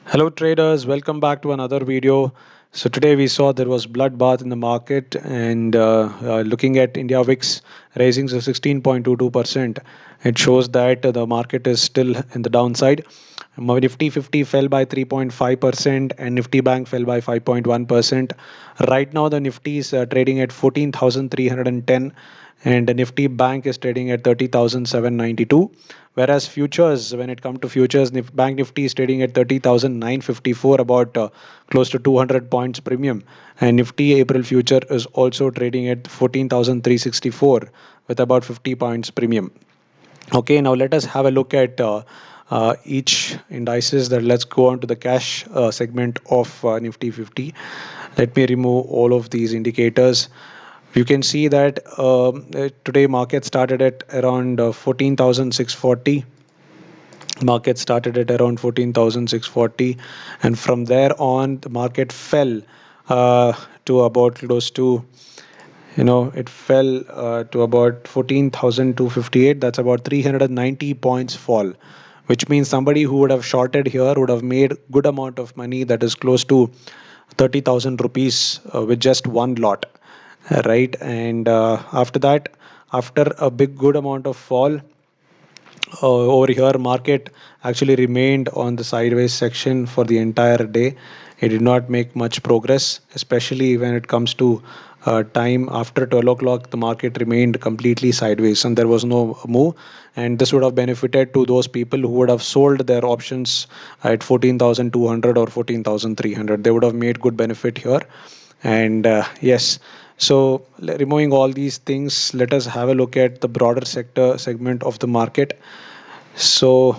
Hello traders, welcome back to another video. So today we saw there was bloodbath in the market and looking at India VIX raising to 16.22%, it shows that the market is still in the downside. Nifty 50 fell by 3.5% and Nifty Bank fell by 5.1%. Right now the Nifty is trading at 14,310 and the Nifty Bank is trading at 30,792. Whereas futures, when it comes to futures, Bank Nifty is trading at 30,954, about close to 200 points premium. And Nifty April future is also trading at 14,364 with about 50 points premium. Okay, now let us have a look at each indices. That let's go on to the cash segment of Nifty 50. Let me remove all of these indicators. You can see that today market started at around 14,640. Market started at around 14,640, and from there on the market fell to about close to, it fell to about 14,258. That's about 390 points fall, which means somebody who would have shorted here would have made good amount of money, that is close to 30,000 rupees with just one lot, right? And after that, after a big good amount of fall, over here market actually remained on the sideways section for the entire day. It did not make much progress, especially when it comes to time after 12 o'clock. The market remained completely sideways and there was no move, and this would have benefited to those people who would have sold their options at 14,200 or 14,300. They would have made good benefit here. And yes, so removing all these things, let us have a look at the broader sector segment of the market. So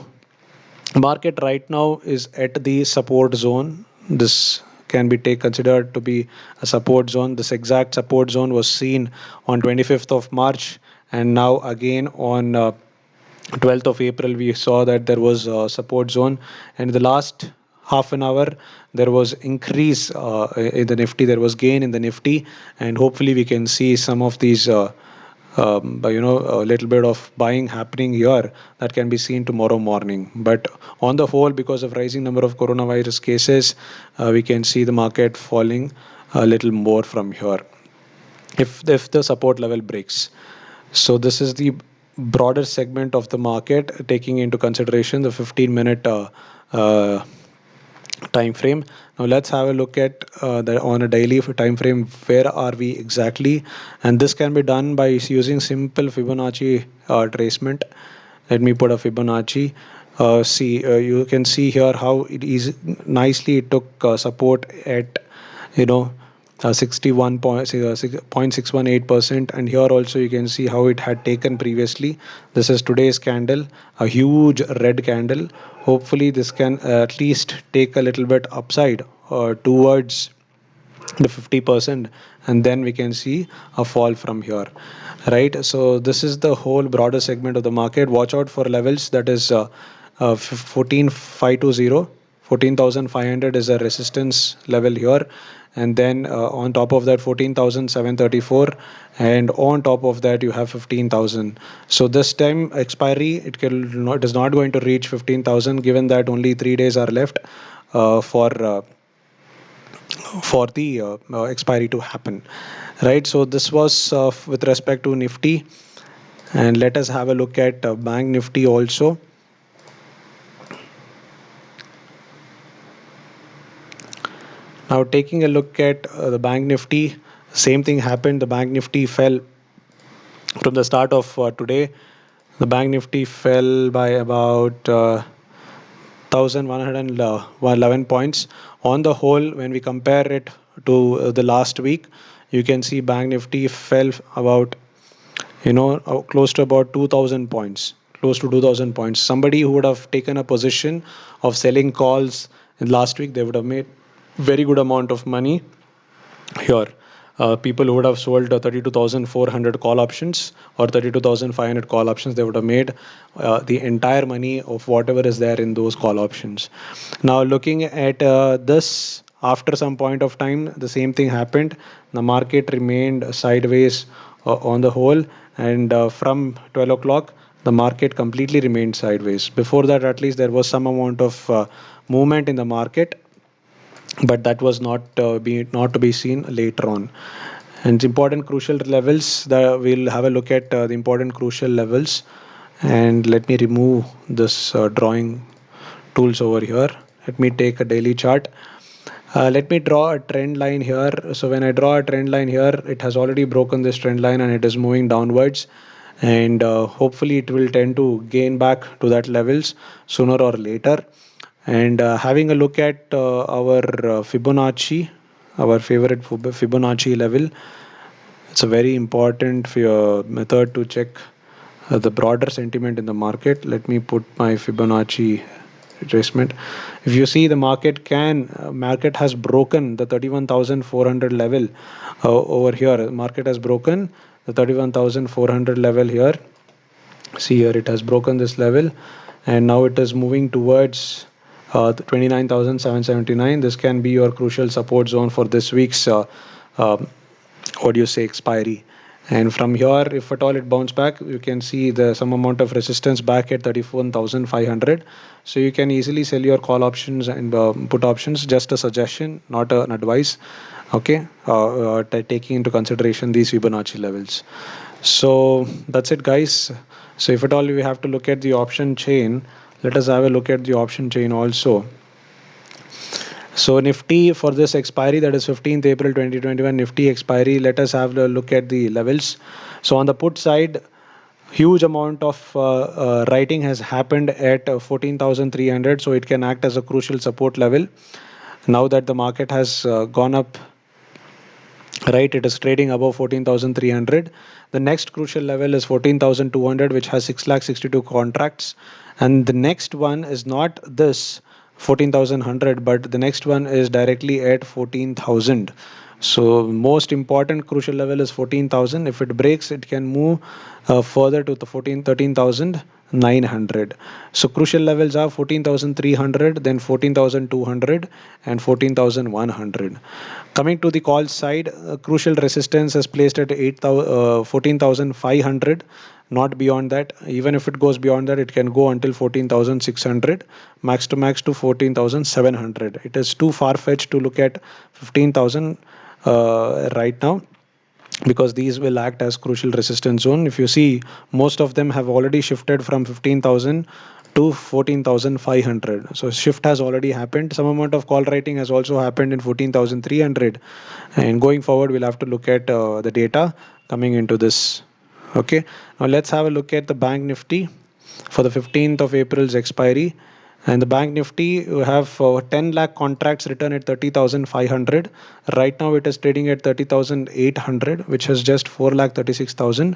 market right now is at the support zone. This can be considered to be a support zone. This exact support zone was seen on 25th of March, and now again on 12th of April we saw that there was a support zone. And in the last half an hour there was increase in the Nifty. There was gain in the Nifty, and hopefully we can see some of these a little bit of buying happening here that can be seen tomorrow morning. But on the whole, because of rising number of coronavirus cases, we can see the market falling a little more from here if the support level breaks. So this is the broader segment of the market, taking into consideration the 15-minute uh, time frame. Now let's have a look at the on a daily time frame. Where are we exactly? And this can be done by using simple Fibonacci tracement. Let me put a Fibonacci. See, you can see here how it is nicely. It took support at, you know 61.618%, and here also you can see how it had taken previously. This is today's candle, a huge red candle. Hopefully this can at least take a little bit upside towards the 50%, and then we can see a fall from here, right? So this is the whole broader segment of the market. Watch out for levels, that is 14,520. 14,500 is a resistance level here, and then on top of that 14,734, and on top of that you have 15,000. So this time expiry, it is not going to reach 15,000, given that only 3 days are left for the expiry to happen, right? So this was with respect to Nifty, and let us have a look at Bank Nifty also. Now taking a look at the Bank Nifty, same thing happened. The Bank Nifty fell from the start of today. The Bank Nifty fell by about 1,111 points. On the whole, when we compare it to the last week, you can see Bank Nifty fell about, close to about 2,000 points. Close to 2,000 points. Somebody who would have taken a position of selling calls in last week, they would have made very good amount of money here. People who would have sold 32,400 call options or 32,500 call options, they would have made the entire money of whatever is there in those call options. Now looking at this, after some point of time the same thing happened. The market remained sideways on the whole, and from 12 o'clock the market completely remained sideways. Before that, at least there was some amount of movement in the market, but that was not to be seen later on. And important crucial levels, that we'll have a look at the important crucial levels. And let me remove this drawing tools over here. Let me take a daily chart. Let me draw a trend line here. So when I draw a trend line here, it has already broken this trend line and it is moving downwards. And hopefully it will tend to gain back to that levels sooner or later. And having a look at our Fibonacci, our favorite Fibonacci level, it's a very important method to check the broader sentiment in the market. Let me put my Fibonacci retracement. If you see, the market has broken the 31,400 level over here. Market has broken the 31,400 level here. See here, it has broken this level, and now it is moving towards 29,779. This can be your crucial support zone for this week's uh, what do you say, expiry. And from here, if at all it bounce back, you can see the some amount of resistance back at 34,500. So you can easily sell your call options and put options. Just a suggestion, not an advice. Okay, taking into consideration these Fibonacci levels. So that's it, guys. So if at all we have to look at the option chain, let us have a look at the option chain also. So Nifty for this expiry, that is 15th April 2021 Nifty expiry, let us have a look at the levels. So on the put side, huge amount of writing has happened at 14,300, so it can act as a crucial support level. Now that the market has gone up, right, it is trading above 14,300. The next crucial level is 14,200, which has 6,62 contracts. And the next one is not this 14,100, but the next one is directly at 14,000. So most important crucial level is 14,000. If it breaks, it can move further to the 13,900. So crucial levels are 14,300, then 14,200, and 14,100. Coming to the call side, crucial resistance is placed at 14,500. Not beyond that. Even if it goes beyond that, it can go until 14,600, max to max to 14,700. It is too far fetched to look at 15,000 right now, because these will act as crucial resistance zone. If you see, most of them have already shifted from 15,000 to 14,500. So shift has already happened. Some amount of call writing has also happened in 14,300. And going forward, we'll have to look at the data coming into this. Okay, now let's have a look at the Bank Nifty for the 15th of April's expiry. And the Bank Nifty, you have 10 lakh contracts written at 30,500. Right now it is trading at 30,800, which is just 4 lakh 36,000.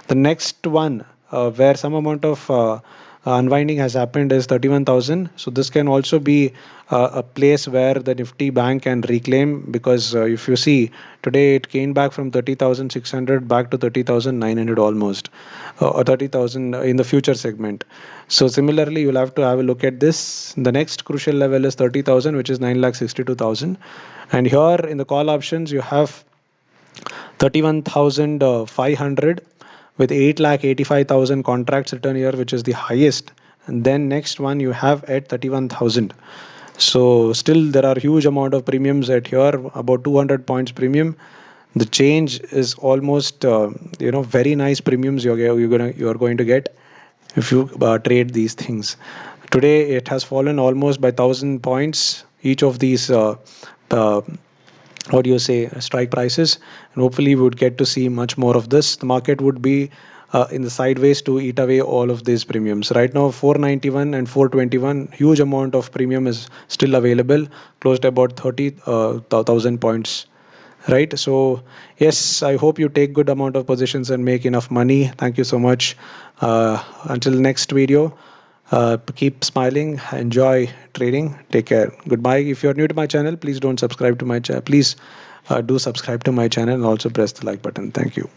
The next one, where some amount of unwinding has happened, is 31,000. So this can also be a place where the Nifty Bank can reclaim, because if you see, today it came back from 30,600 back to 30,900 almost, or 30,000 in the future segment. So similarly, you'll have to have a look at this. The next crucial level is 30,000, which is 9,62,000. And here in the call options, you have 31,500 with 8,85,000 contracts written here, which is the highest. And then next one you have at 31,000. So still there are huge amount of premiums at here, about 200 points premium. The change is almost very nice premiums you're going to get if you trade these things. Today it has fallen almost by 1,000 points each of these uh, what do you say, strike prices. And hopefully we would get to see much more of this. The market would be in the sideways to eat away all of these premiums. Right now 491 and 421, huge amount of premium is still available, closed about 30,000 points, right? So yes, I hope you take good amount of positions and make enough money. Thank you so much. Until next video, keep smiling, enjoy trading, take care, goodbye. If you're new to my channel, please don't subscribe to my channel. Please do subscribe to my channel and also press the like button. Thank you.